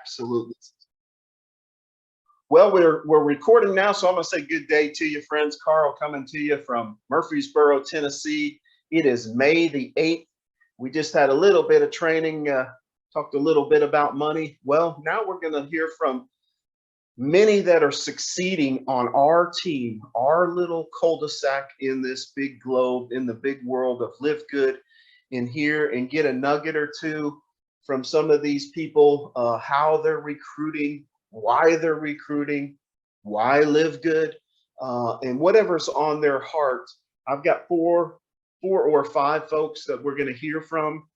Absolutely. Well, we're recording now, so I'm gonna say good day to you, friends. Carl coming to you from Murfreesboro, Tennessee. It is May the 8th. We just had a little bit of training, talked a little bit about money. Well, now we're gonna hear from many that are succeeding on our team, our little cul-de-sac in this big globe, in the big world of LiveGood, in here, and get a nugget or two from some of these people, how they're recruiting, why they're recruiting, why LiveGood, and whatever's on their heart. I've got four or five folks that we're going to hear from.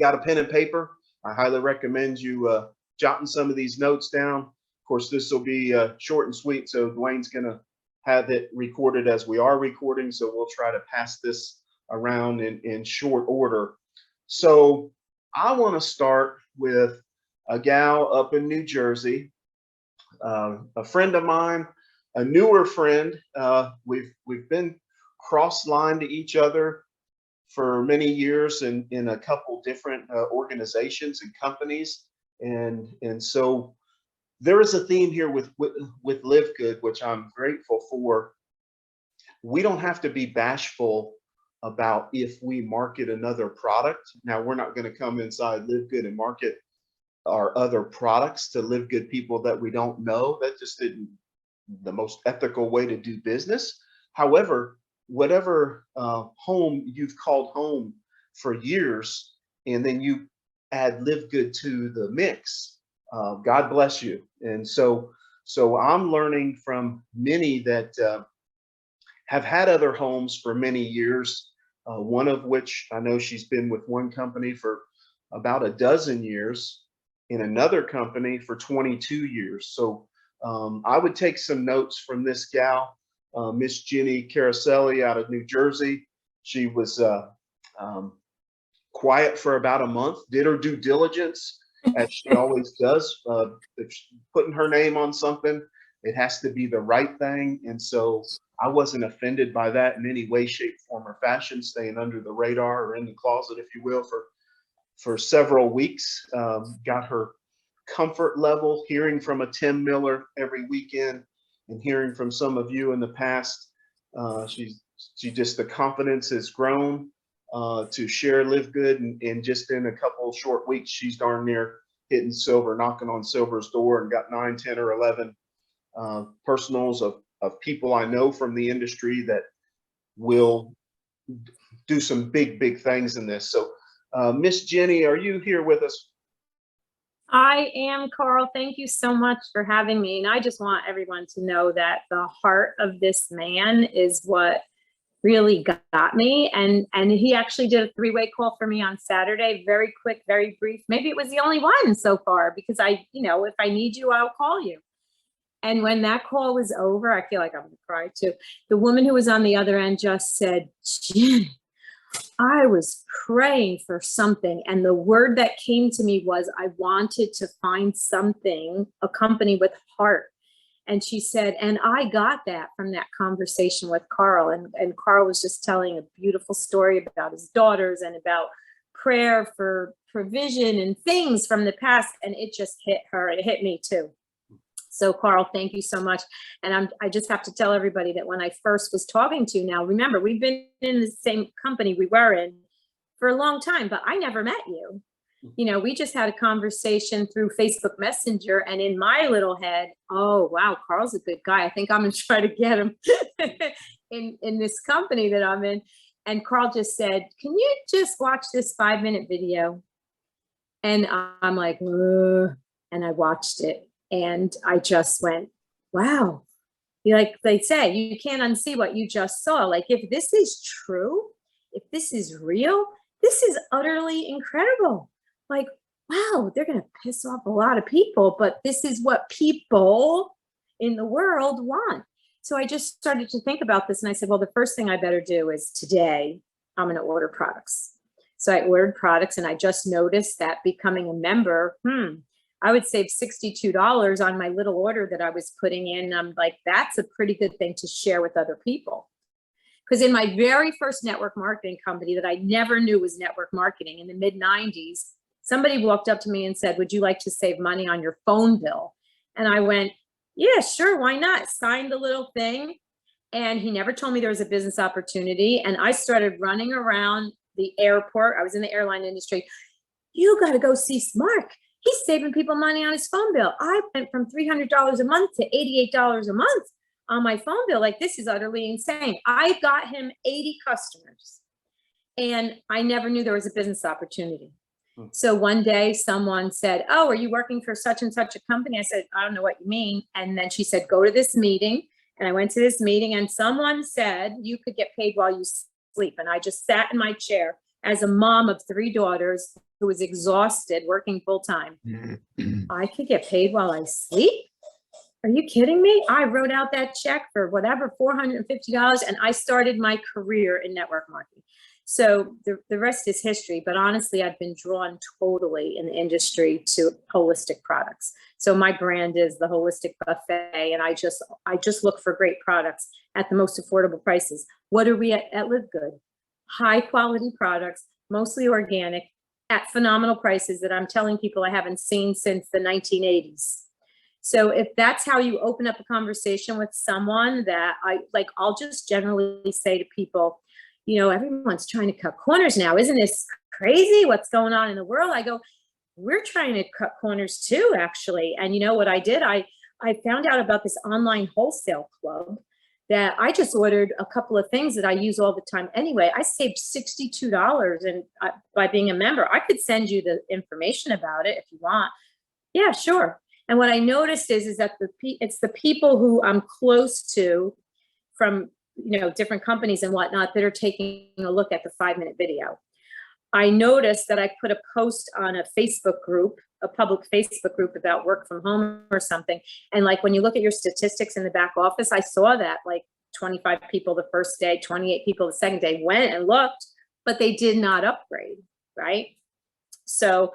Got a pen and paper? I highly recommend you jotting some of these notes down. Of course, this will be short and sweet, so Dwayne's going to have it recorded as we are recording, so we'll try to pass this around in short order. So I want to start with a gal up in New Jersey, a friend of mine, a newer friend. We've been cross-lined to each other for many years in a couple different organizations and companies, and so there is a theme here with LiveGood, which I'm grateful for. We don't have to be bashful about if we market another product. Now, we're not going to come inside LiveGood and market our other products to LiveGood people that we don't know. That just isn't the most ethical way to do business. However, whatever home you've called home for years, and then you add LiveGood to the mix, God bless you. And so I'm learning from many that have had other homes for many years, one of which I know she's been with one company for about a dozen years, in another company for 22 years. So I would take some notes from this gal, Miss Jenny Caroselli out of New Jersey. She was quiet for about a month, did her due diligence, as she always does. If she's putting her name on something, it has to be the right thing. And so I wasn't offended by that in any way, shape, form, or fashion, staying under the radar or in the closet, if you will, for several weeks. Got her comfort level, hearing from a Tim Miller every weekend and hearing from some of you in the past. She just, the confidence has grown to share LiveGood, and just in a couple short weeks, she's darn near hitting silver, knocking on silver's door, and got 9, 10, or 11 personals of people I know from the industry that will do some big things in this. So Miss Jenny, are you here with us? I am, Carl. Thank you so much for having me. And I just want everyone to know that the heart of this man is what really got me. And he actually did a 3-way call for me on Saturday. Very quick, very brief. Maybe it was the only one so far, because if I need you, I'll call you. And when that call was over, I feel like I'm gonna cry too. The woman who was on the other end just said, Jenny, I was praying for something, and the word that came to me was, I wanted to find something, a company with heart. And she said, and I got that from that conversation with Carl. And Carl was just telling a beautiful story about his daughters and about prayer for provision and things from the past. And it just hit her. It hit me too. So Carl, thank you so much. And I just have to tell everybody that when I first was talking to you, now remember, we've been in the same company we were in for a long time, but I never met you. We just had a conversation through Facebook Messenger, and in my little head, oh, wow, Carl's a good guy. I think I'm going to try to get him in this company that I'm in. And Carl just said, can you just watch this 5-minute video? And I'm like, ugh. And I watched it. And I just went, wow. Like they say, you can't unsee what you just saw. Like, if this is true, if this is real, this is utterly incredible. Like, wow, they're going to piss off a lot of people, but this is what people in the world want. So I just started to think about this, and I said, well, the first thing I better do is today I'm going to order products. So I ordered products, and I just noticed that becoming a member, I would save $62 on my little order that I was putting in. I'm like, that's a pretty good thing to share with other people. Because in my very first network marketing company that I never knew was network marketing in the mid-90s, somebody walked up to me and said, would you like to save money on your phone bill? And I went, yeah, sure, why not? Signed the little thing. And he never told me there was a business opportunity. And I started running around the airport. I was in the airline industry. You got to go see Mark. He's saving people money on his phone bill. I went from $300 a month to $88 a month on my phone bill. Like, this is utterly insane. I got him 80 customers and I never knew there was a business opportunity. So one day someone said, oh, are you working for such and such a company? I said, I don't know what you mean. And then she said, go to this meeting. And I went to this meeting and someone said, you could get paid while you sleep. And I just sat in my chair as a mom of 3 daughters who was exhausted working full time. I could get paid while I sleep? Are you kidding me? I wrote out that check for whatever, $450, and I started my career in network marketing. So the rest is history, but honestly, I've been drawn totally in the industry to holistic products. So my brand is the Holistic Buffet, and I just look for great products at the most affordable prices. What are we at LiveGood? High quality products, mostly organic, at phenomenal prices that I'm telling people I haven't seen since the 1980s. So if that's how you open up a conversation with someone, that I'll just generally say to people, you know, everyone's trying to cut corners now. Isn't this crazy? What's going on in the world? I go, we're trying to cut corners too, actually. And you know what I did? I found out about this online wholesale club that I just ordered a couple of things that I use all the time anyway. I saved $62, and by being a member, I could send you the information about it if you want. Yeah, sure. And what I noticed is that it's the people who I'm close to from, you know, different companies and whatnot that are taking a look at the 5-minute video. I noticed that I put a post on a Facebook group, a public Facebook group about work from home or something. And like, when you look at your statistics in the back office, I saw that like 25 people the first day, 28 people the second day went and looked, but they did not upgrade, right? So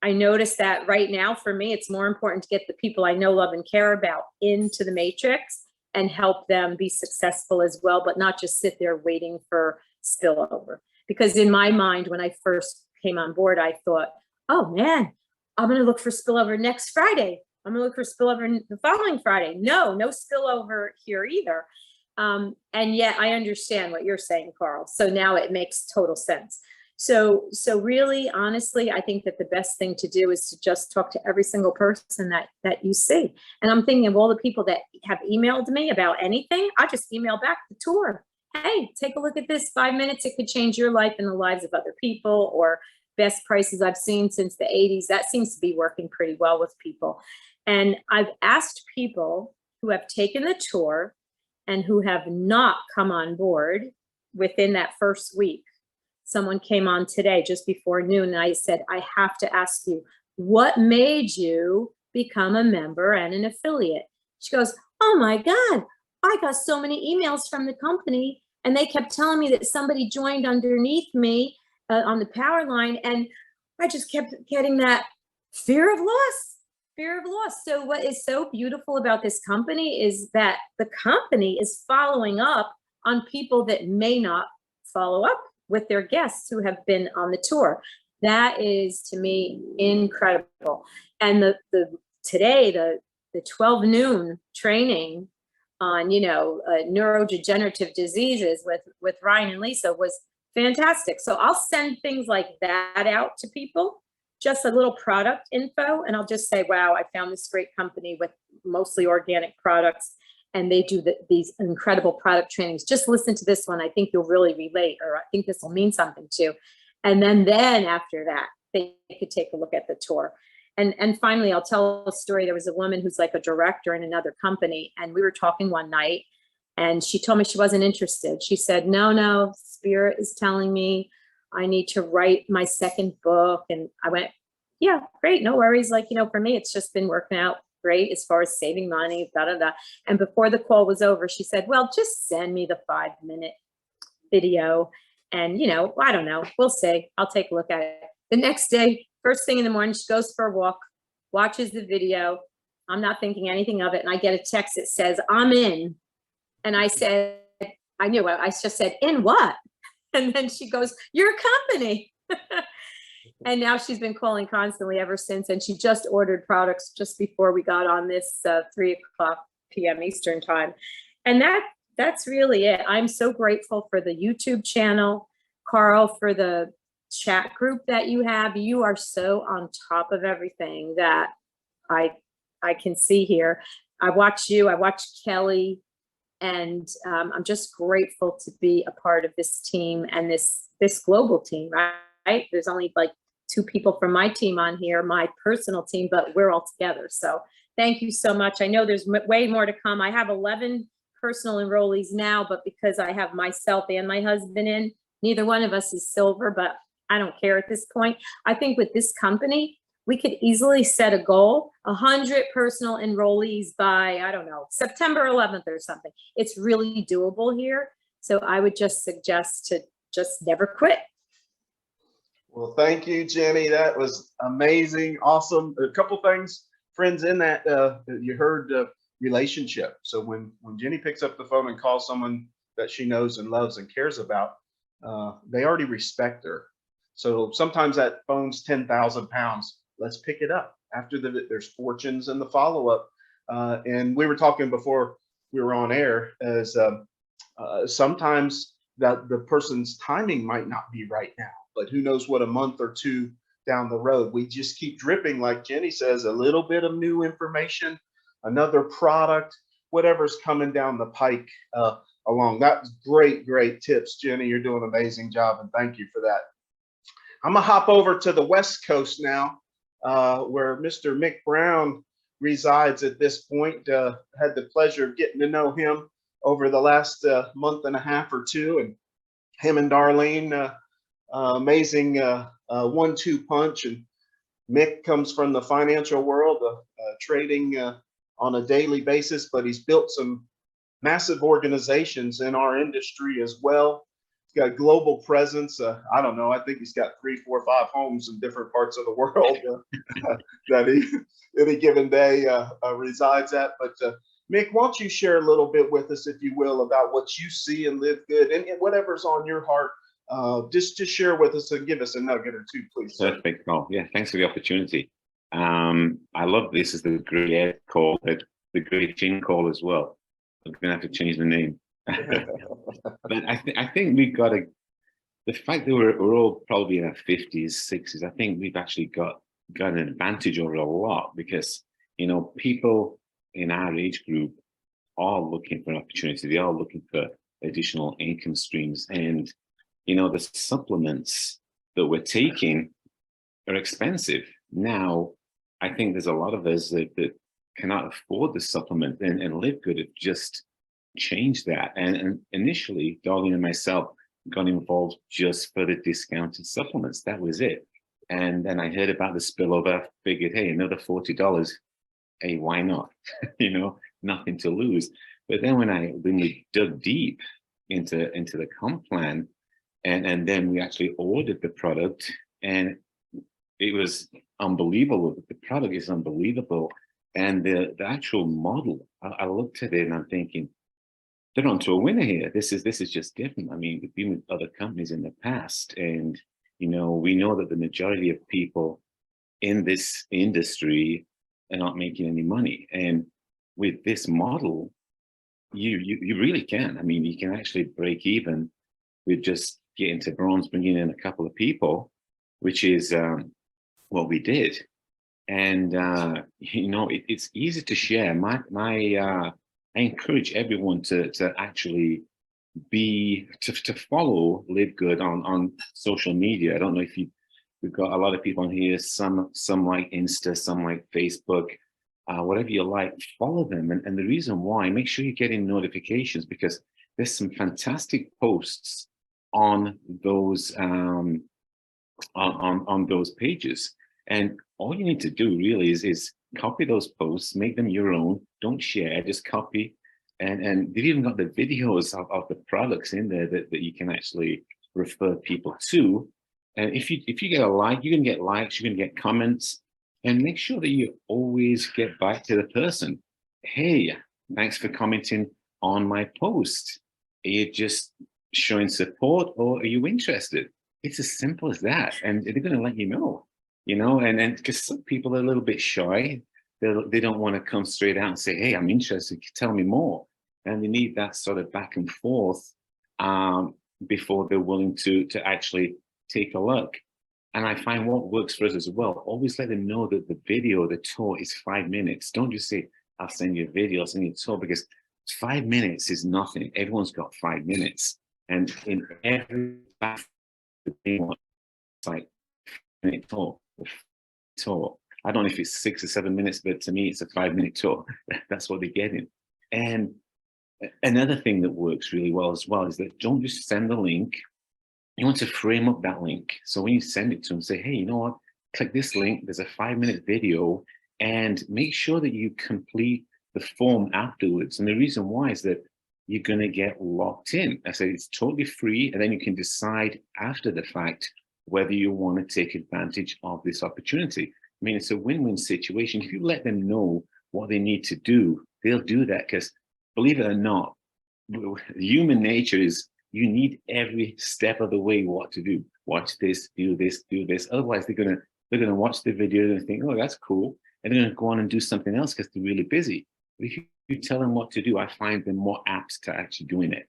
I noticed that right now for me, it's more important to get the people I know, love, and care about into the matrix and help them be successful as well, but not just sit there waiting for spillover. Because in my mind, when I first came on board, I thought, oh man, I'm gonna look for spillover next Friday. I'm gonna look for spillover the following Friday. No spillover here either. And yet I understand what you're saying, Carl. So now it makes total sense. So really, honestly, I think that the best thing to do is to just talk to every single person that you see. And I'm thinking of all the people that have emailed me about anything. I just email back the tour. Hey, take a look at this, 5 minutes. It could change your life and the lives of other people, or best prices I've seen since the 80s. That seems to be working pretty well with people. And I've asked people who have taken the tour and who have not come on board within that first week. Someone came on today just before noon, and I said, I have to ask you, what made you become a member and an affiliate? She goes, oh my God, I got so many emails from the company, and they kept telling me that somebody joined underneath me on the power line, and I just kept getting that fear of loss. So what is so beautiful about this company is that the company is following up on people that may not follow up with their guests who have been on the tour. That is, to me, incredible. And today, the 12 noon training on, you know, neurodegenerative diseases with Ryan and Lisa was fantastic. So I'll send things like that out to people, just a little product info, and I'll just say, wow, I found this great company with mostly organic products, and they do these incredible product trainings. Just listen to this one. I think you'll really relate, or I think this will mean something to you. And then after that, they could take a look at the tour. And finally, I'll tell a story. There was a woman who's like a director in another company, and we were talking one night, and she told me she wasn't interested. She said, no, Spirit is telling me I need to write my second book. And I went, yeah, great, no worries. Like, you know, for me, it's just been working out great as far as saving money, And before the call was over, she said, well, just send me the 5-minute video. And, you know, I don't know, we'll see. I'll take a look at it. The next day, first thing in the morning, she goes for a walk, watches the video. I'm not thinking anything of it. And I get a text that says, I'm in. And I said, I knew it. I just said, in what? And then she goes, your company. And now she's been calling constantly ever since. And she just ordered products just before we got on this 3:00 p.m. Eastern time. And that's really it. I'm so grateful for the YouTube channel, Carl, for the chat group that you have. You are so on top of everything that I can see here. I watch you, I watch Kelly, and I'm just grateful to be a part of this team and this global team, right? There's only like 2 people from my team on here, my personal team, but we're all together. So thank you so much. I know there's way more to come. I have 11 personal enrollees now, but because I have myself and my husband in, neither one of us is silver, but I don't care at this point. I think with this company, we could easily set a goal, 100 personal enrollees by, I don't know, September 11th or something. It's really doable here. So I would just suggest to just never quit. Well, thank you, Jenny. That was amazing. Awesome. A couple things, friends, in that you heard relationship. So when Jenny picks up the phone and calls someone that she knows and loves and cares about, they already respect her. So sometimes that phone's 10,000 pounds. Let's pick it up. After there's fortunes in the follow-up. And we were talking before we were on air, as sometimes that the person's timing might not be right now, but who knows what a month or 2 down the road. We just keep dripping, like Jenny says, a little bit of new information, another product, whatever's coming down the pike along. That's great tips, Jenny. You're doing an amazing job, and thank you for that. I'm gonna hop over to the West Coast now, where Mr. Mick Brown resides at this point. Had the pleasure of getting to know him over the last month and a half or 2, and him and Darlene, amazing 1-2 punch. And Mick comes from the financial world, trading on a daily basis, but he's built some massive organizations in our industry as well. He's got global presence. I don't know. I think he's got 3, 4, 5 homes in different parts of the world that he, any given day, resides at. But Mick, why don't you share a little bit with us, if you will, about what you see in LiveGood, and whatever's on your heart. Just share with us and give us a nugget or 2, please. Perfect. Oh, yeah. Thanks for the opportunity. I love this. Is the great call, the great Chin call as well. I'm gonna have to change the name. But I think we've got the fact that we're all probably in our 50s, 60s. I think we've actually got an advantage over a lot, because people in our age group are looking for an opportunity. They are looking for additional income streams, and the supplements that we're taking are expensive. Now, I think there's a lot of us that cannot afford the supplement, and LiveGood have just changed that. And initially, Darlene and myself got involved just for the discounted supplements. That was it. And then I heard about the spillover, figured, hey, another $40. Hey, why not? Nothing to lose. But then when we dug deep into the comp plan, and then we actually ordered the product, and it was unbelievable. The product is unbelievable. And the actual model, I looked at it and I'm thinking, they're onto a winner here. This is just different. I mean, we've been with other companies in the past, and we know that the majority of people in this industry are not making any money. And with this model, you really can. I mean, you can actually break even with just getting to bronze, bringing in a couple of people, which is what we did. And it's easy to share. I encourage everyone to actually to follow LiveGood on social media. I don't know if we've got a lot of people on here. Some like Insta, some like Facebook, whatever you like. Follow them, and the reason why, make sure you're getting notifications, because there's some fantastic posts on those on those pages. And all you need to do really is copy those posts, make them your own. Don't share, just copy. And they've even got the videos of the products in there that you can actually refer people to. And if you get a like, you can get likes, you can get comments, and make sure that you always get back to the person. Hey, thanks for commenting on my post. Are you just showing support, or are you interested? it's as simple as that. And they're going to let you know, and because some people are a little bit shy. They don't want to come straight out and say, hey, I'm interested, tell me more. And they need that sort of back and forth before they're willing to actually take a look. And I find what works for us as well, always let them know that the video, the tour is 5 minutes. Don't just say, I'll send you a video, I'll send you a tour, because 5 minutes is nothing. Everyone's got 5 minutes. And in every it's like a minute tour. I don't know if it's 6 or 7 minutes, but to me, it's a 5-minute tour. That's what they're getting. And another thing that works really well as well is that don't just send the link. You want to frame up that link. So when you send it to them, say, hey, you know what? Click this link. There's a 5-minute video, and make sure that you complete the form afterwards. And the reason why is that you're going to get locked in. I said it's totally free, and then you can decide after the fact whether you want to take advantage of this opportunity. I mean, it's a win-win situation. If you let them know what they need to do, they'll do that, because believe it or not, human nature is you need every step of the way what to do. Watch this, do this, do this. Otherwise, they're gonna watch the video and think, oh, that's cool, and they're gonna go on and do something else because they're really busy. But if you tell them what to do, I find them more apt to actually doing it.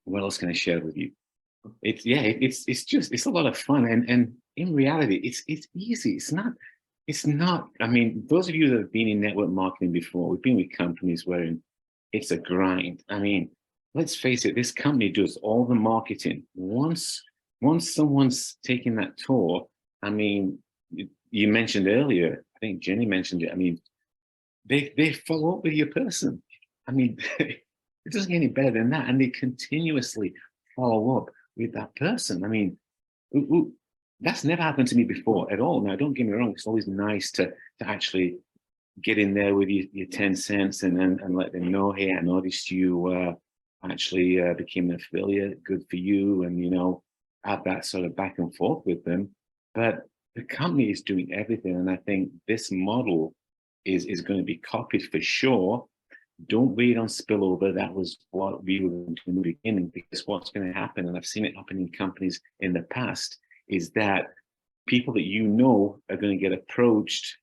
What else can I share with you? It's a lot of fun, and in reality, it's easy. It's not. I mean, those of you that have been in network marketing before, we've been with companies where it's a grind. I mean, let's face it, this company does all the marketing. Once someone's taking that tour, I mean, you mentioned earlier, I think Jenny mentioned it. I mean, they follow up with your person. I mean, it doesn't get any better than that, and they continuously follow up with that person. I mean, that's never happened to me before at all. Now, don't get me wrong, it's always nice to actually get in there with your 10 cents and let them know, hey, I noticed you actually became an affiliate, good for you, and have that sort of back and forth with them. But the company is doing everything, and I think this model is going to be copied for sure. Don't wait on spillover. That was what we were doing in the beginning, because what's going to happen, and I've seen it happen in companies in the past, is that people that are going to get approached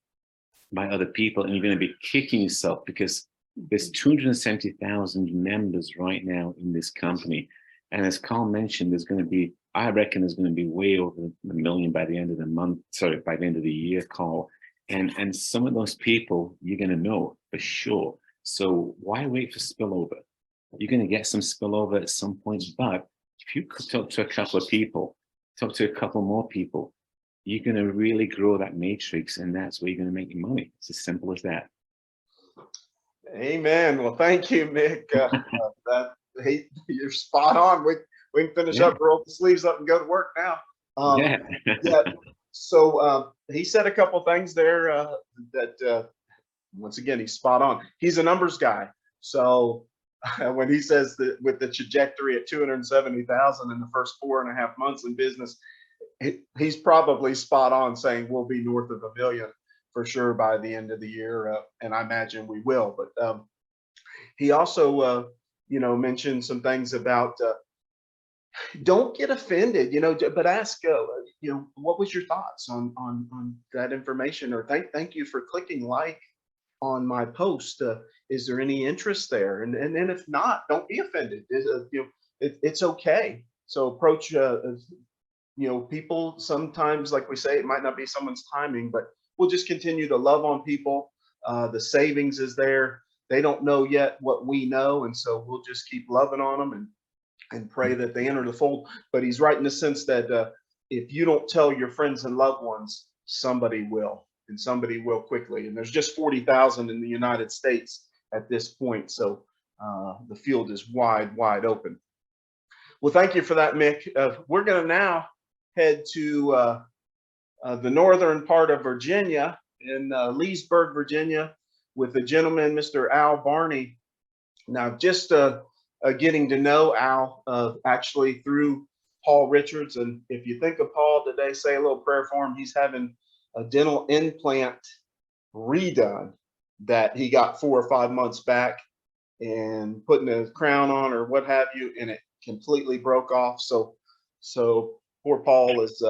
by other people, and you're going to be kicking yourself, because there's 270,000 members right now in this company. And as Carl mentioned, I reckon there's going to be way over 1 million by the end of the month, by the end of the year, Carl. And some of those people you're going to know for sure. So why wait for spillover? You're going to get some spillover at some point, but if you talk to a couple of people, talk to a couple more people, you're going to really grow that matrix, and that's where you're going to make your money. It's as simple as that. Amen. Well, thank you, Mick. You're spot on. We can finish up, roll the sleeves up, and go to work now. Yeah. So he said a couple things there that once again, he's spot on. He's a numbers guy. So when he says that with the trajectory at 270,000 in the first 4.5 months in business, he's probably spot on, saying we'll be north of 1 million for sure by the end of the year, and I imagine we will. But he also, mentioned some things about don't get offended, but ask, what was your thoughts on that information, or thank you for clicking like on my post. Is there any interest there? And then if not, don't be offended. It's okay. So approach, people. Sometimes, like we say, it might not be someone's timing, but we'll just continue to love on people. The savings is there. They don't know yet what we know, and so we'll just keep loving on them and pray that they enter the fold. But he's right in the sense that if you don't tell your friends and loved ones, somebody will. And somebody will quickly. And there's just 40,000 in the United States at this point. So the field is wide open. Well, thank you for that, Mick. We're going to now head to the northern part of Virginia, in Leesburg, Virginia, with the gentleman, Mr. Al Barney. Now, just getting to know Al actually through Paul Richards. And if you think of Paul today, say a little prayer for him. He's having a dental implant redone that he got 4 or 5 months back, and putting a crown on or what have you, and it completely broke off. So So poor Paul is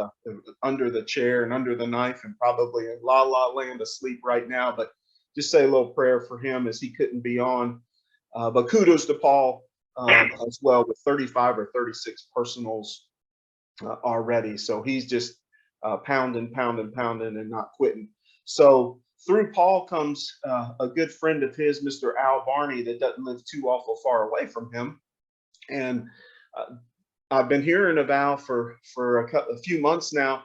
under the chair and under the knife and probably in la la land asleep right now. But just say a little prayer for him as he couldn't be on. But kudos to Paul as well, with 35 or 36 personals already. So he's just pounding and not quitting. So through Paul comes a good friend of his, Mr. Al Barney, that doesn't live too awful far away from him. And I've been hearing of Al for a few months now.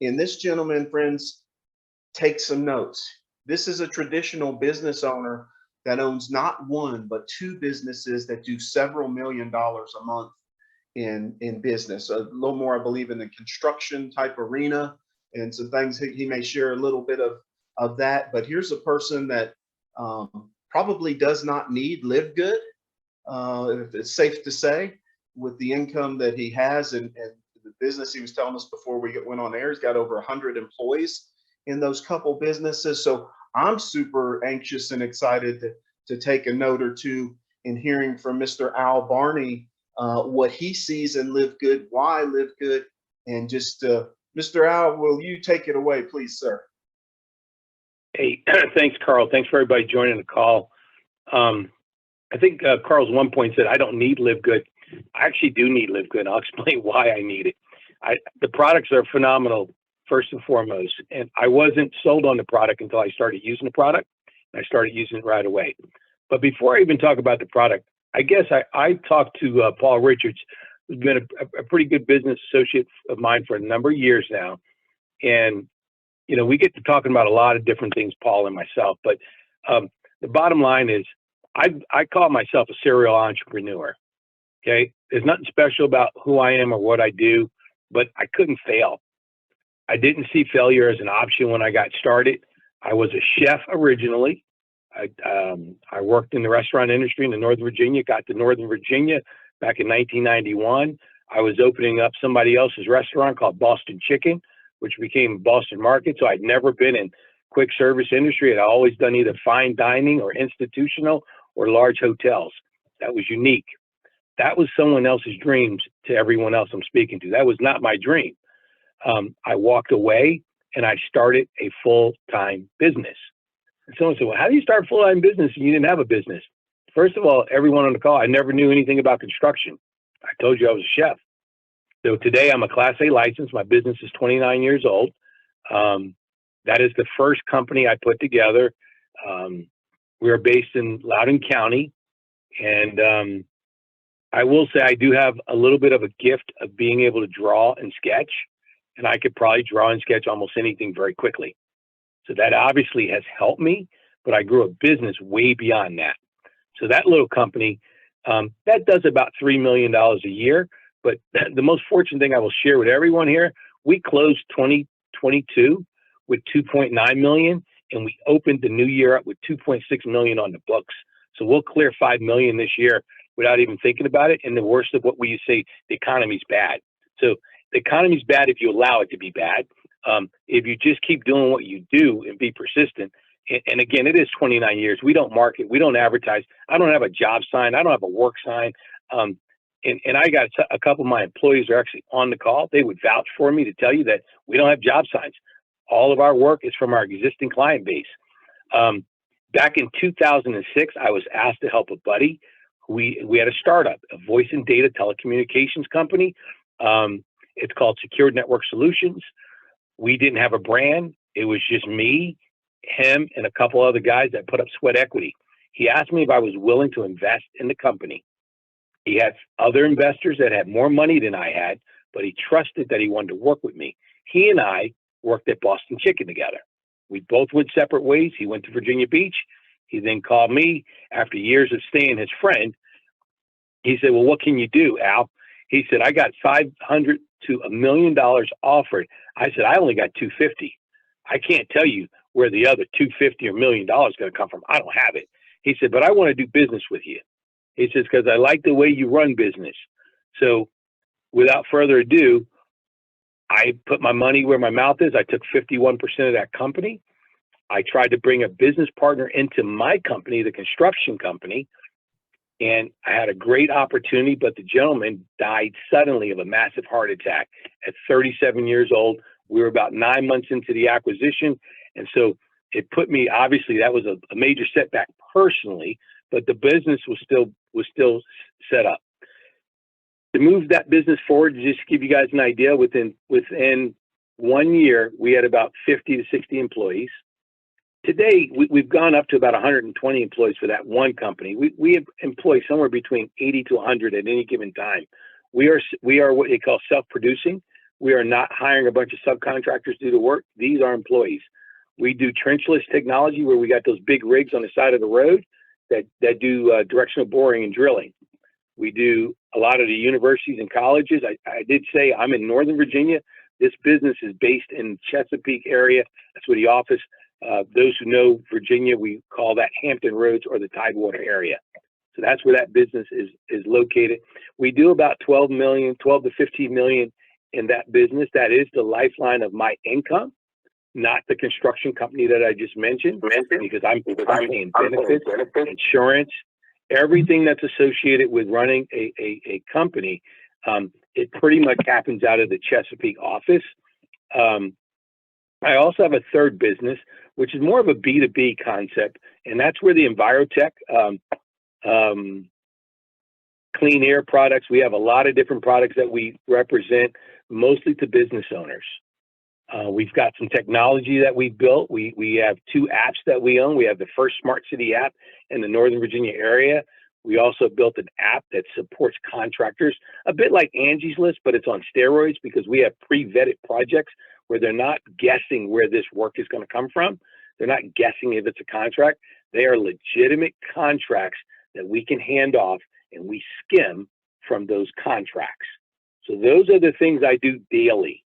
And this gentleman, friends, take some notes. This is a traditional business owner that owns not one, but two businesses that do several $1 million a month in business. A little more, I believe, in the construction type arena, and some things he may share a little bit of that. But here's a person that probably does not need LiveGood, if it's safe to say, with the income that he has and the business. He was telling us before we went on air, he's got over 100 employees in those couple businesses. So I'm super anxious and excited to take a note or two in hearing from Mr. Al Barney, what he sees in LiveGood, why LiveGood, and just Mr. Al, will you take it away, please, sir? Hey, thanks, Carl. Thanks for everybody joining the call. I think Carl's one point said, I don't need LiveGood. I actually do need LiveGood. I'll explain why I need it. The products are phenomenal, first and foremost. And I wasn't sold on the product until I started using the product. And I started using it right away. But before I even talk about the product, I guess I talked to Paul Richards, who's been a pretty good business associate of mine for a number of years now. And, you know, we get to talking about a lot of different things, Paul and myself. But the bottom line is I call myself a serial entrepreneur. Okay. There's nothing special about who I am or what I do, but I couldn't fail. I didn't see failure as an option when I got started. I was a chef originally. I worked in the restaurant industry in Northern Virginia, got to Northern Virginia back in 1991. I was opening up somebody else's restaurant called Boston Chicken, which became Boston Market. So I'd never been in quick service industry. I'd always done either fine dining or institutional or large hotels. That was unique. That was someone else's dreams to everyone else I'm speaking to. That was not my dream. I walked away and I started a full-time business. And someone said, well, how do you start a full-time business and you didn't have a business? First of all, everyone on the call, I never knew anything about construction. I told you I was a chef. So today I'm a Class A license. My business is 29 years old. That is the first company I put together. We are based in Loudoun County. And I will say I do have a little bit of a gift of being able to draw and sketch. And I could probably draw and sketch almost anything very quickly. So that obviously has helped me, but I grew a business way beyond that. So that little company, that does about $3 million a year. But the most fortunate thing I will share with everyone here, we closed 2022 with 2.9 million, and we opened the new year up with 2.6 million on the books. So we'll clear 5 million this year without even thinking about it. And the worst of what we say, the economy's bad. So the economy's bad if you allow it to be bad. If you just keep doing what you do and be persistent. And again, it is 29 years. We don't market. We don't advertise. I don't have a job sign. I don't have a work sign. And I got a couple of my employees are actually on the call. They would vouch for me to tell you that we don't have job signs. All of our work is from our existing client base. Back in 2006, I was asked to help a buddy. We had a startup, a voice and data telecommunications company. It's called Secured Network Solutions. We didn't have a brand. It was just me, him, and a couple other guys that put up sweat equity. He asked me if I was willing to invest in the company. He had other investors that had more money than I had, but he trusted that he wanted to work with me. He and I worked at Boston Chicken together. We both went separate ways. He went to Virginia Beach. He then called me after years of staying his friend. He said, well, what can you do, Al? He said, I got $500 to $1 million offered. I said, I only got $250. I can't tell you where the other $250 or $1 million is going to come from. I don't have it. He said, but I want to do business with you. He says, because I like the way you run business. So without further ado, I put my money where my mouth is. I took 51% of that company. I tried to bring a business partner into my company, the construction company. And I had a great opportunity, but the gentleman died suddenly of a massive heart attack at 37 years old. We were about 9 months into the acquisition. And so it put me, obviously that was a major setback personally, but the business was still set up. To move that business forward, to just give you guys an idea, within 1 year, we had about 50 to 60 employees. Today, we've gone up to about 120 employees for that one company. We employ somewhere between 80 to 100 at any given time. We are what they call self-producing. We are not hiring a bunch of subcontractors to do the work. These are employees. We do trenchless technology, where we got those big rigs on the side of the road that do directional boring and drilling. We do a lot of the universities and colleges. I did say I'm in Northern Virginia. This business is based in Chesapeake area. That's where the office. Those who know Virginia, we call that Hampton Roads or the Tidewater area. So that's where that business is located. We do about 12 to 15 million in that business. That is the lifeline of my income, not the construction company that I just mentioned, because I'm paying benefits, insurance, everything that's associated with running a company. It pretty much happens out of the Chesapeake office. I also have a third business, which is more of a B2B concept, and that's where the Envirotech clean air products. We have a lot of different products that we represent, mostly to business owners. We've got some technology that we built. We have 2 apps that we own. We have the first smart city app in the Northern Virginia area. We also built an app that supports contractors, a bit like Angie's List, but it's on steroids, because we have pre-vetted projects where they're not guessing where this work is going to come from. They're not guessing if it's a contract. They are legitimate contracts that we can hand off, and we skim from those contracts. So those are the things I do daily.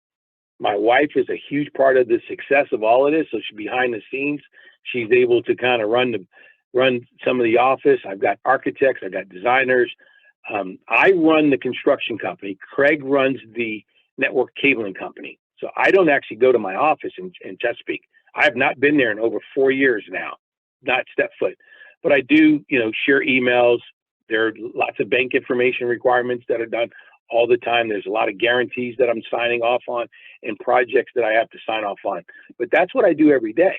My wife is a huge part of the success of all of this. So she's behind the scenes. She's able to kind of run some of the office. I've got architects, I've got designers. I run the construction company. Craig runs the network cabling company. So I don't actually go to my office in Chesapeake. I have not been there in over 4 years now, not step foot. But I do, share emails. There are lots of bank information requirements that are done all the time. There's a lot of guarantees that I'm signing off on and projects that I have to sign off on. But that's what I do every day.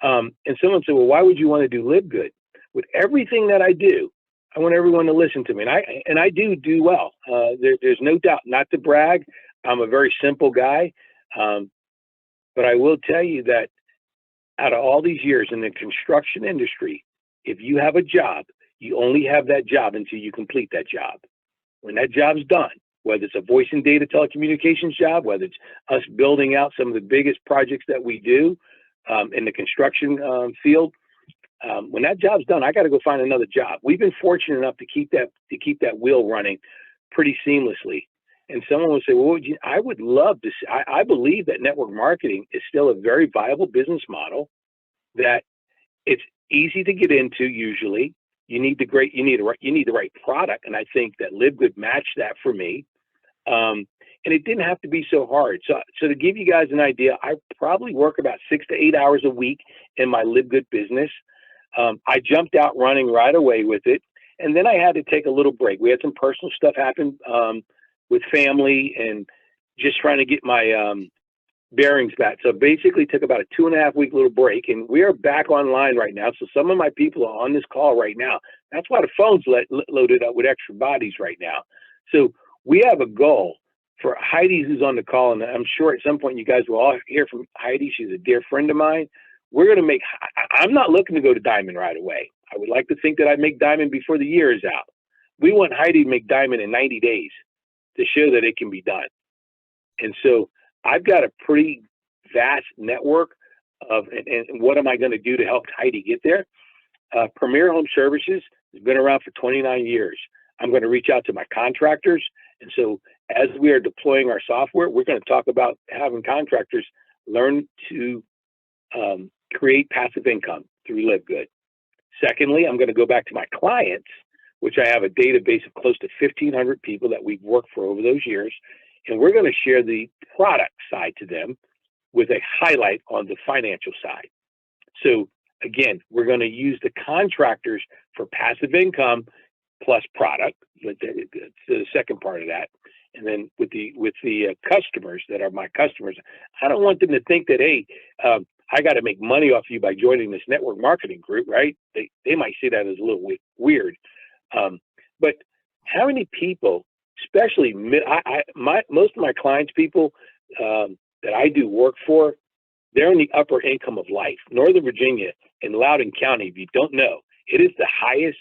And someone said, well, why would you want to do LiveGood? With everything that I do, I want everyone to listen to me. And I do well. There's no doubt, not to brag. I'm a very simple guy. But I will tell you that out of all these years in the construction industry, if you have a job, you only have that job until you complete that job. When that job's done, whether it's a voice and data telecommunications job, whether it's us building out some of the biggest projects that we do in the construction field, when that job's done, I got to go find another job. We've been fortunate enough to keep that wheel running pretty seamlessly. And someone would say, well, I would love to see, I believe that network marketing is still a very viable business model, that it's easy to get into. Usually you need the right product. And I think that LiveGood matched that for me. And it didn't have to be so hard. So to give you guys an idea, I probably work about 6 to 8 hours a week in my LiveGood business. I jumped out running right away with it. And then I had to take a little break. We had some personal stuff happen with family and just trying to get my bearings back. So basically took about a 2.5 week little break, and we are back online right now. So some of my people are on this call right now. That's why the phone's loaded up with extra bodies right now. So we have a goal for Heidi, who's on the call, and I'm sure at some point you guys will all hear from Heidi. She's a dear friend of mine. We're going to make, I'm not looking to go to Diamond right away. I would like to think that I make Diamond before the year is out. We want Heidi to make Diamond in 90 days to show that it can be done. And so I've got a pretty vast network of, and what am I going to do to help Heidi get there? Premier Home Services has been around for 29 years. I'm going to reach out to my contractors. And so as we are deploying our software, we're going to talk about having contractors learn to create passive income through LiveGood. Secondly, I'm going to go back to my clients, which I have a database of close to 1,500 people that we've worked for over those years. And we're going to share the product side to them with a highlight on the financial side. So again, we're going to use the contractors for passive income plus product. It's the second part of that. And then with the customers that are my customers, I don't want them to think that, hey, I got to make money off you by joining this network marketing group, right? They might see that as a little weird. But how many people, especially most of my clients, people that I do work for, they're in the upper income of life. Northern Virginia in Loudoun County, if you don't know, it is the highest,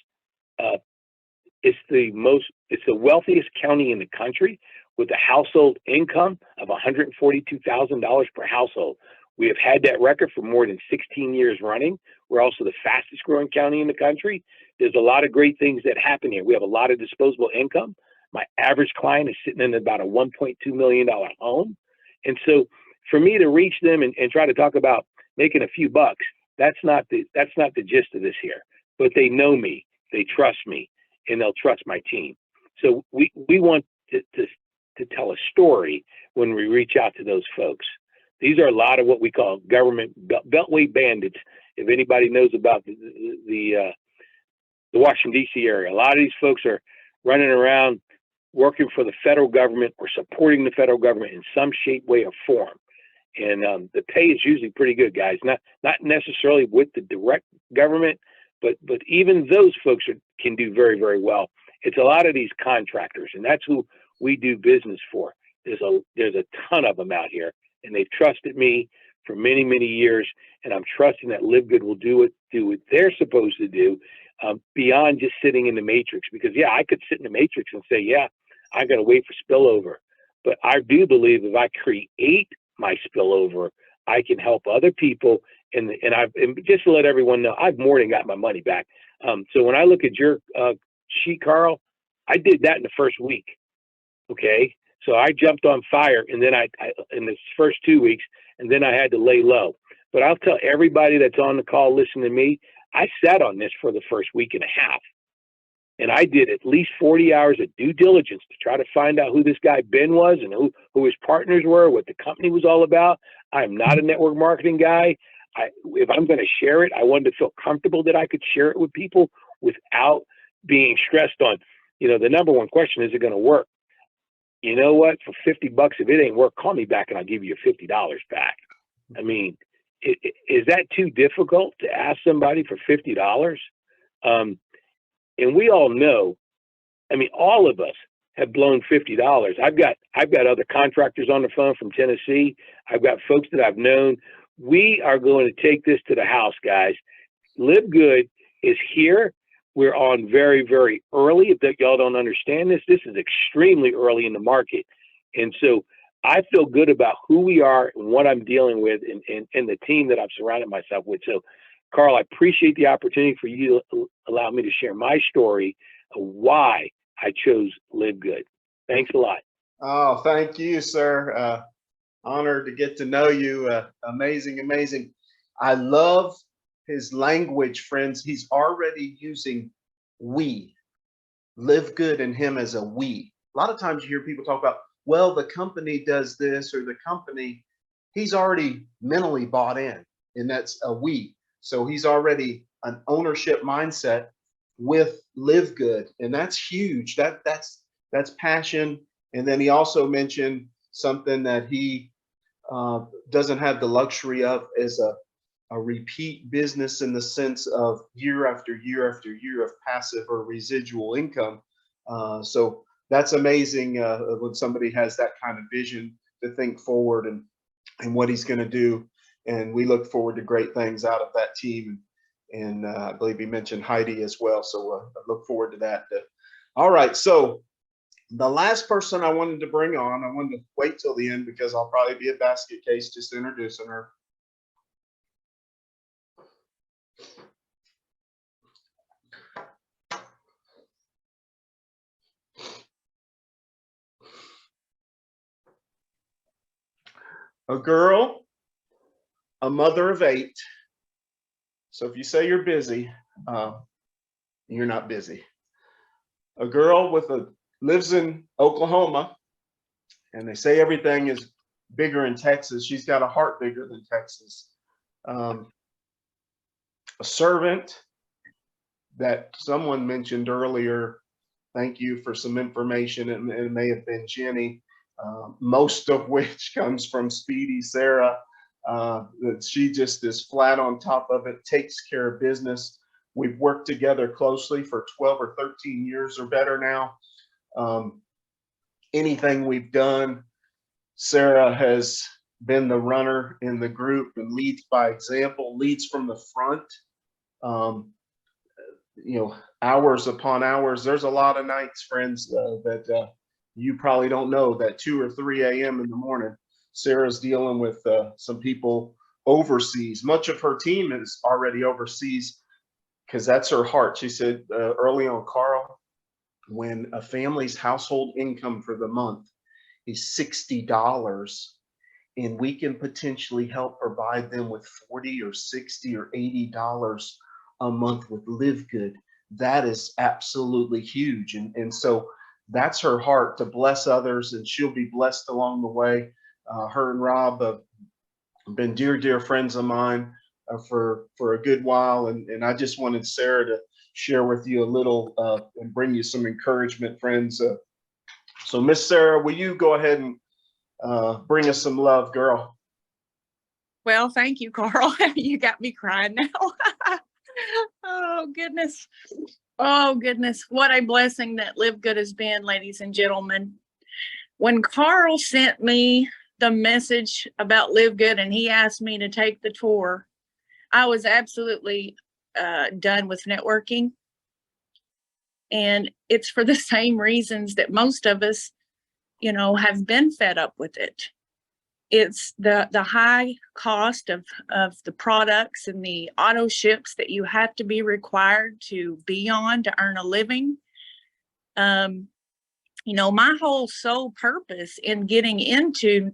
it's the wealthiest county in the country with a household income of $142,000 per household. We have had that record for more than 16 years running. We're also the fastest growing county in the country. There's a lot of great things that happen here. We have a lot of disposable income. My average client is sitting in about a $1.2 million home. And so for me to reach them and try to talk about making a few bucks, that's not the gist of this here. But they know me, they trust me, and they'll trust my team. So we want to tell a story when we reach out to those folks. These are a lot of what we call government beltway bandits. If anybody knows about the Washington, D.C. area, a lot of these folks are running around working for the federal government or supporting the federal government in some shape, way, or form. And the pay is usually pretty good, guys. Not necessarily with the direct government, but even those folks can do very, very well. It's a lot of these contractors, and that's who we do business for. There's a ton of them out here, and they've trusted me for many, many years, and I'm trusting that LiveGood will do what they're supposed to do beyond just sitting in the matrix. Because yeah, I could sit in the matrix and say, yeah, I got to wait for spillover, but I do believe if I create my spillover, I can help other people. And just to let everyone know, I've more than got my money back. So when I look at your sheet, Carl, I did that in the first week. Okay. So I jumped on fire, and then I in the first 2 weeks, and then I had to lay low. But I'll tell everybody that's on the call, listening to me, I sat on this for the first week and a half. And I did at least 40 hours of due diligence to try to find out who this guy Ben was and who his partners were, what the company was all about. I'm not a network marketing guy. If I'm going to share it, I wanted to feel comfortable that I could share it with people without being stressed on, the number one question, is it going to work? You know what? For $50, if it ain't work, call me back and I'll give you your $50 back. I mean, is that too difficult to ask somebody for $50? And we all know, I mean, all of us have blown $50. I've got other contractors on the phone from Tennessee. I've got folks that I've known. We are going to take this to the house, guys. LiveGood is here. We're on very, very early. If y'all don't understand this is extremely early in the market. And so I feel good about who we are and what I'm dealing with and the team that I've surrounded myself with. So, Carl, I appreciate the opportunity for you to allow me to share my story of why I chose LiveGood. Thanks a lot. Oh, thank you, sir. Honored to get to know you. Amazing, amazing. I love his language, friends. He's already using we. LiveGood and him as a we. A lot of times you hear people talk about, well, the company does this or the company. He's already mentally bought in, and that's a we. So he's already an ownership mindset with LiveGood, and that's huge. That's passion. And then he also mentioned something that he doesn't have the luxury of, is a repeat business in the sense of year after year after year of passive or residual income. So that's amazing when somebody has that kind of vision to think forward and what he's going to do. And we look forward to great things out of that team. And I believe he mentioned Heidi as well. So I look forward to that. All right. So the last person I wanted to bring on, I wanted to wait till the end because I'll probably be a basket case just introducing her. A girl, a mother of 8. So if you say you're busy, you're not busy. A girl lives in Oklahoma, and they say everything is bigger in Texas. She's got a heart bigger than Texas. A servant that someone mentioned earlier thank you for some information. It may have been Jenny, most of which comes from Speedy Sarah. That she just is flat on top of it, takes care of business. We've worked together closely for 12 or 13 years or better now. Anything we've done, Sarah has been the runner in the group and leads by example, leads from the front. You know, hours upon hours. There's a lot of nights, friends, that you probably don't know that 2 or 3 a.m. in the morning, Sarah's dealing with some people overseas. Much of her team is already overseas because that's her heart. She said early on, Carl, when a family's household income for the month is $60 and we can potentially help provide them with $40 or $60 or $80 a month with LiveGood, that is absolutely huge. And so that's her heart, to bless others, and she'll be blessed along the way. Her and Rob have been dear friends of mine for a good while, and I just wanted Sarah to share with you a little and bring you some encouragement, friends. So Miss Sarah, will you go ahead and bring us some love, girl? Well, thank you, Carl. You got me crying now. Oh, goodness. Oh, goodness. What a blessing that LiveGood has been, ladies and gentlemen. When Carl sent me the message about LiveGood and he asked me to take the tour, I was absolutely done with networking. And it's for the same reasons that most of us, you know, have been fed up with it. It's the high cost of the products and the auto ships that you have to be required to be on to earn a living. You know, my whole sole purpose in getting into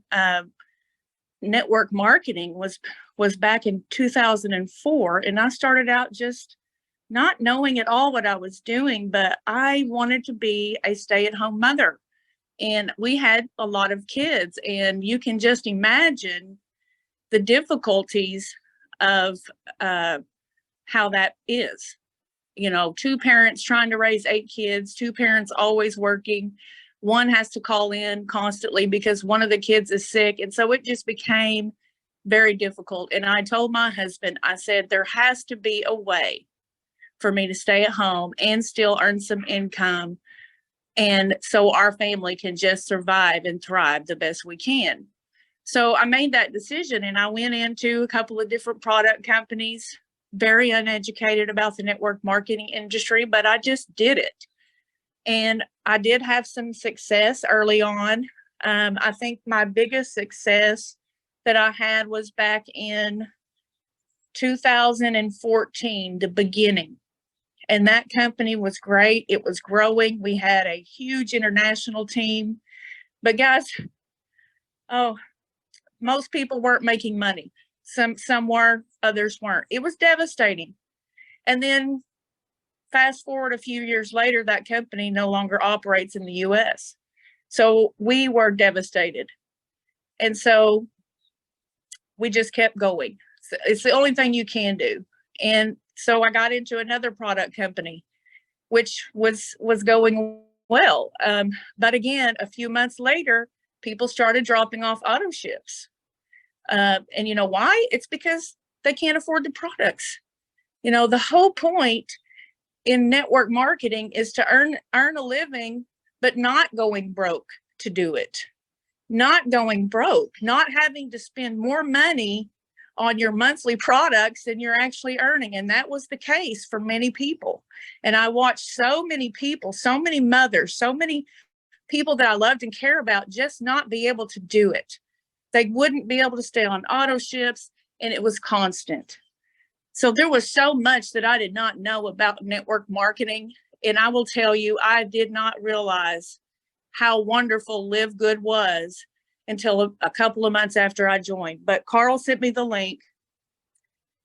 network marketing was back in 2004, and I started out just not knowing at all what I was doing, but I wanted to be a stay-at-home mother. And we had a lot of kids, and you can just imagine the difficulties of how that is. You know, 2 parents trying to raise 8 kids, 2 parents always working. One has to call in constantly because one of the kids is sick. And so it just became very difficult. And I told my husband, I said, there has to be a way for me to stay at home and still earn some income, and so our family can just survive and thrive the best we can. So I made that decision, and I went into a couple of different product companies, very uneducated about the network marketing industry, but I just did it. And I did have some success early on. I think my biggest success that I had was back in 2014, the beginning. And that company was great. It was growing. We had a huge international team. But guys, oh, most people weren't making money. Some were, others weren't. It was devastating. And then fast forward a few years later, that company no longer operates in the US. So we were devastated. And so we just kept going. It's the only thing you can do. And so I got into another product company, which was going well. But again, a few months later, people started dropping off auto ships. And you know why? It's because they can't afford the products. You know, the whole point in network marketing is to earn a living, but not going broke to do it. Not going broke, not having to spend more money on your monthly products than you're actually earning. And that was the case for many people. And I watched so many people, so many mothers, so many people that I loved and care about just not be able to do it. They wouldn't be able to stay on auto ships, and it was constant. So there was so much that I did not know about network marketing. And I will tell you, I did not realize how wonderful LiveGood was until a couple of months after I joined. But Carl sent me the link,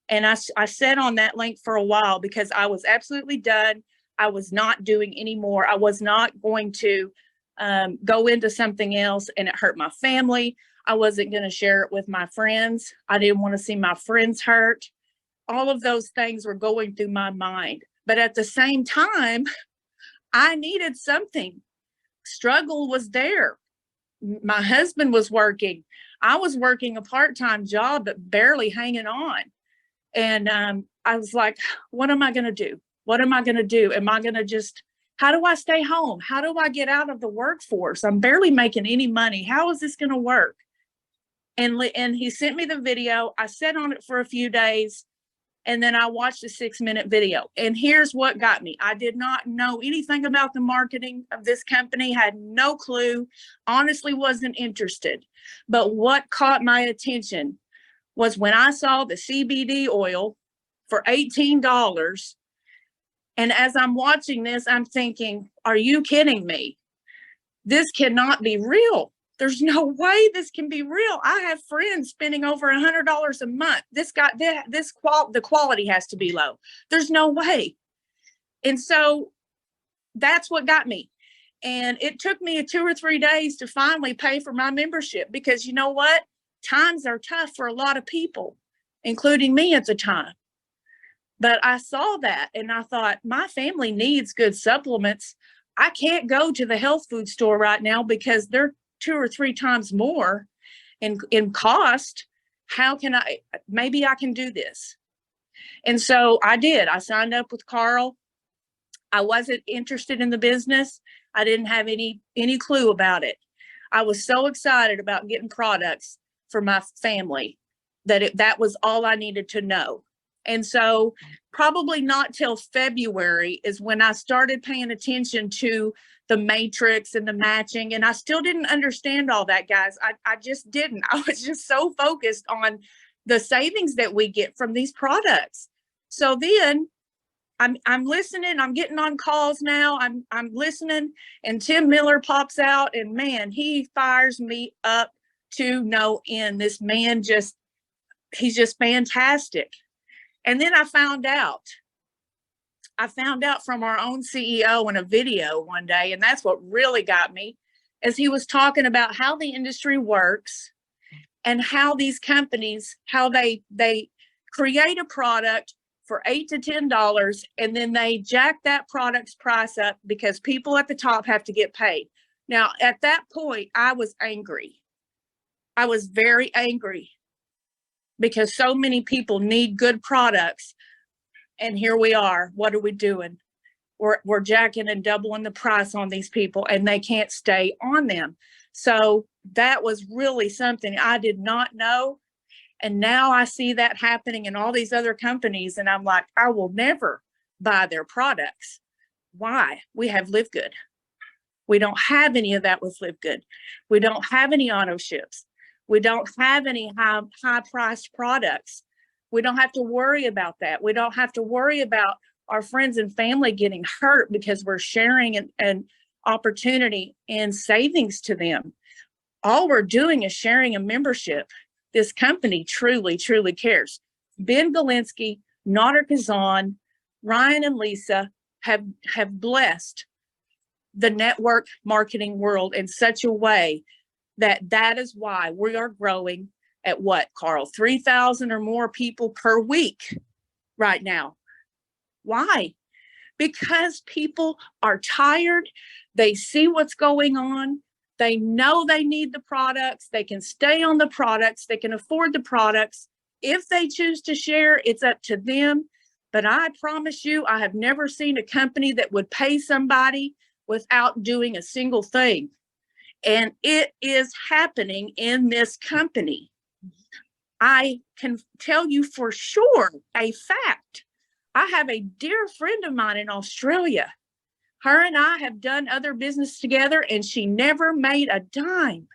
and I sat on that link for a while because I was absolutely done. I was not doing anymore. I was not going to go into something else and it hurt my family. I wasn't going to share it with my friends. I didn't want to see my friends hurt. All of those things were going through my mind. But at the same time, I needed something. Struggle was there. My husband was working. I was working a part-time job, but barely hanging on. And I was like, what am I going to do? What am I going to do? Am I going to just, how do I stay home? How do I get out of the workforce? I'm barely making any money. How is this going to work? And he sent me the video. I sat on it for a few days, and then I watched a 6-minute video. And here's what got me. I did not know anything about the marketing of this company, had no clue, honestly wasn't interested. But what caught my attention was when I saw the CBD oil for $18. And as I'm watching this, I'm thinking, are you kidding me? This cannot be real. There's no way this can be real. I have friends spending over $100 a month. The quality has to be low. There's no way. And so that's what got me. And it took me 2 or 3 days to finally pay for my membership, because you know what? Times are tough for a lot of people, including me at the time. But I saw that and I thought, my family needs good supplements. I can't go to the health food store right now because they're 2 or 3 times more in cost. How can maybe I can do this. And so I did. I signed up with Carl. I wasn't interested in the business. I didn't have any clue about it. I was so excited about getting products for my family that was all I needed to know. And so probably not till February is when I started paying attention to the matrix and the matching. And I still didn't understand all that, guys. I just didn't. I was just so focused on the savings that we get from these products. So then I'm listening, I'm getting on calls now. I'm listening, and Tim Miller pops out, and man, he fires me up to no end. This man he's just fantastic. And then I found out from our own CEO in a video one day, and that's what really got me, as he was talking about how the industry works and how these companies, how they create a product for $8 to $10, and then they jack that product's price up because people at the top have to get paid. Now, at that point, I was angry. I was very angry because so many people need good products. And here we are. What are we doing? We're jacking and doubling the price on these people, and they can't stay on them. So that was really something I did not know. And now I see that happening in all these other companies, and I'm like, I will never buy their products. Why? We have LiveGood. We don't have any of that with LiveGood. We don't have any auto ships. We don't have any high-priced products. We don't have to worry about that. We don't have to worry about our friends and family getting hurt because we're sharing an opportunity and savings to them. All we're doing is sharing a membership. This company truly, truly cares. Ben Galinsky, Nader Kazan, Ryan and Lisa have blessed the network marketing world in such a way that is why we are growing at what, Carl, 3,000 or more people per week right now. Why? Because people are tired. They see what's going on. They know they need the products. They can stay on the products. They can afford the products. If they choose to share, it's up to them. But I promise you, I have never seen a company that would pay somebody without doing a single thing. And it is happening in this company. I can tell you for sure a fact. I have a dear friend of mine in Australia. Her and I have done other business together, and she never made a dime.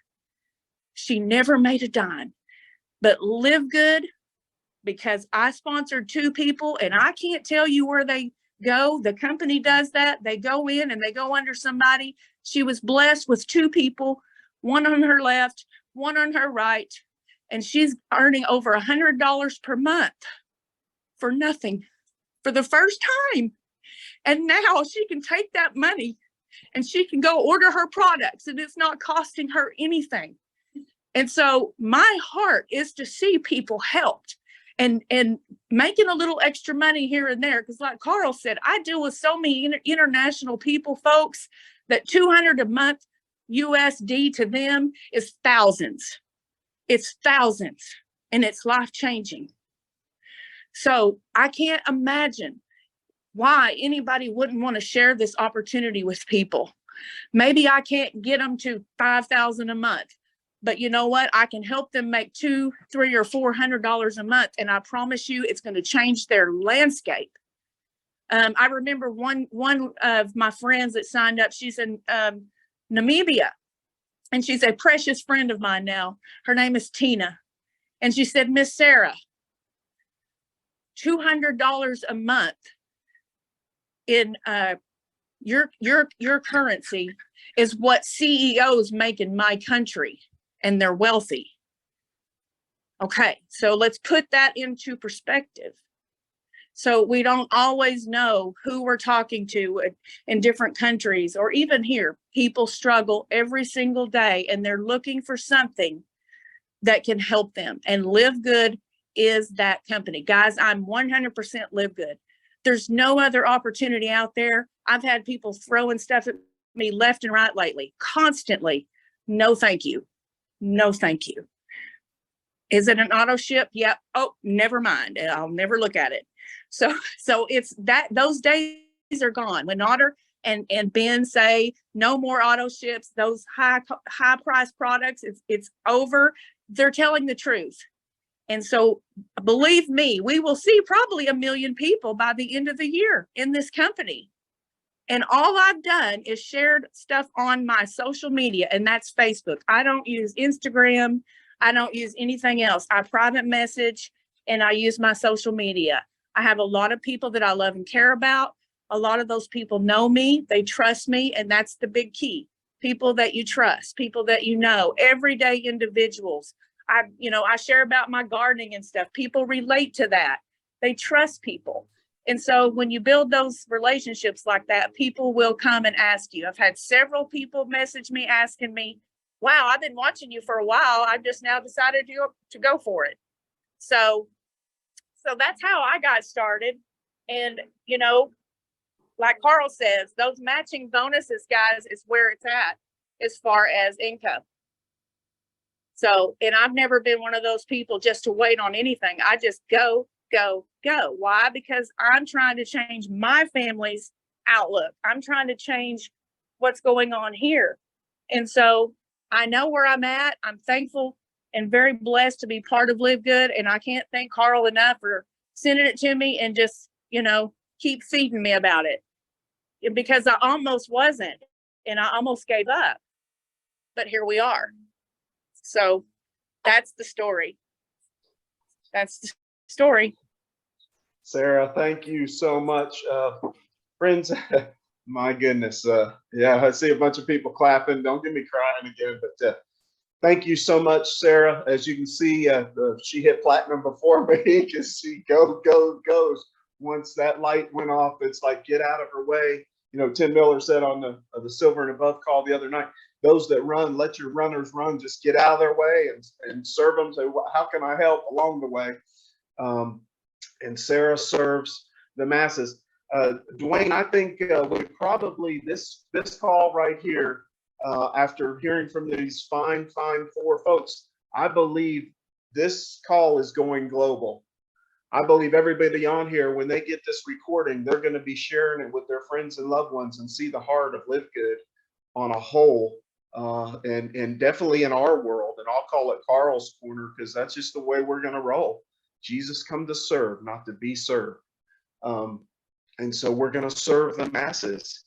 She never made a dime. But LiveGood, because I sponsored 2 people, and I can't tell you where they go. The company does that. They go in and they go under somebody. She was blessed with 2 people, one on her left, one on her right, and she's earning over $100 per month for nothing for the first time. And now she can take that money and she can go order her products, and it's not costing her anything. And so my heart is to see people helped. and making a little extra money here and there. Because like Carl said, I deal with so many international people, folks, that $200 a month USD to them is thousands. It's thousands, and it's life-changing. So I can't imagine why anybody wouldn't want to share this opportunity with people. Maybe I can't get them to $5,000 a month, but you know what? I can help them make $200, $300, or $400 a month, and I promise you, it's going to change their landscape. I remember one of my friends that signed up. She's in Namibia, and she's a precious friend of mine now. Her name is Tina, and she said, Miss Sarah, $200 a month in your currency is what CEOs make in my country, and they're wealthy. Okay, so let's put that into perspective. So we don't always know who we're talking to in different countries, or even here. People struggle every single day, and they're looking for something that can help them. And LiveGood is that company. Guys, I'm 100% LiveGood. There's no other opportunity out there. I've had people throwing stuff at me left and right lately, constantly. No, thank you. No, thank you. Is it an auto ship? Yep. Oh, never mind. I'll never look at it. So it's that those days are gone. When Otter and Ben say no more auto ships, those high price products, it's over. They're telling the truth. And so believe me, we will see probably 1 million people by the end of the year in this company. And all I've done is shared stuff on my social media, and that's Facebook. I don't use Instagram. I don't use anything else. I private message, and I use my social media. I have a lot of people that I love and care about. A lot of those people know me, they trust me, and that's the big key. People that you trust, people that you know, everyday individuals. I share about my gardening and stuff. People relate to that. They trust people. And so when you build those relationships like that, people will come and ask you. I've had several people message me asking me, wow, I've been watching you for a while. I've just now decided to go for it. So that's how I got started. And, like Carl says, those matching bonuses, guys, is where it's at as far as income. So, and I've never been one of those people just to wait on anything. I just go, go, go. Why? Because I'm trying to change my family's outlook. I'm trying to change what's going on here. And so I know where I'm at. I'm thankful and very blessed to be part of LiveGood. And I can't thank Carl enough for sending it to me and just, keep feeding me about it, because I almost wasn't, and I almost gave up, but here we are. So that's the story. That's the story. Sarah, thank you so much. Friends, my goodness. Yeah, I see a bunch of people clapping. Don't get me crying again, but thank you so much, Sarah. As you can see, she hit platinum before me because she goes. Once that light went off, it's like, get out of her way. Tim Miller said on the Silver and Above call the other night, those that run, let your runners run, just get out of their way and serve them. So how can I help along the way? And Sarah serves the masses. Dwayne, I think we probably, this call right here, after hearing from these fine 4 folks, I believe this call is going global. I believe everybody on here, when they get this recording, they're going to be sharing it with their friends and loved ones and see the heart of LiveGood on a whole, and definitely in our world. And I'll call it Carl's Corner, because that's just the way we're going to roll. Jesus come to serve, not to be served. And so we're going to serve the masses.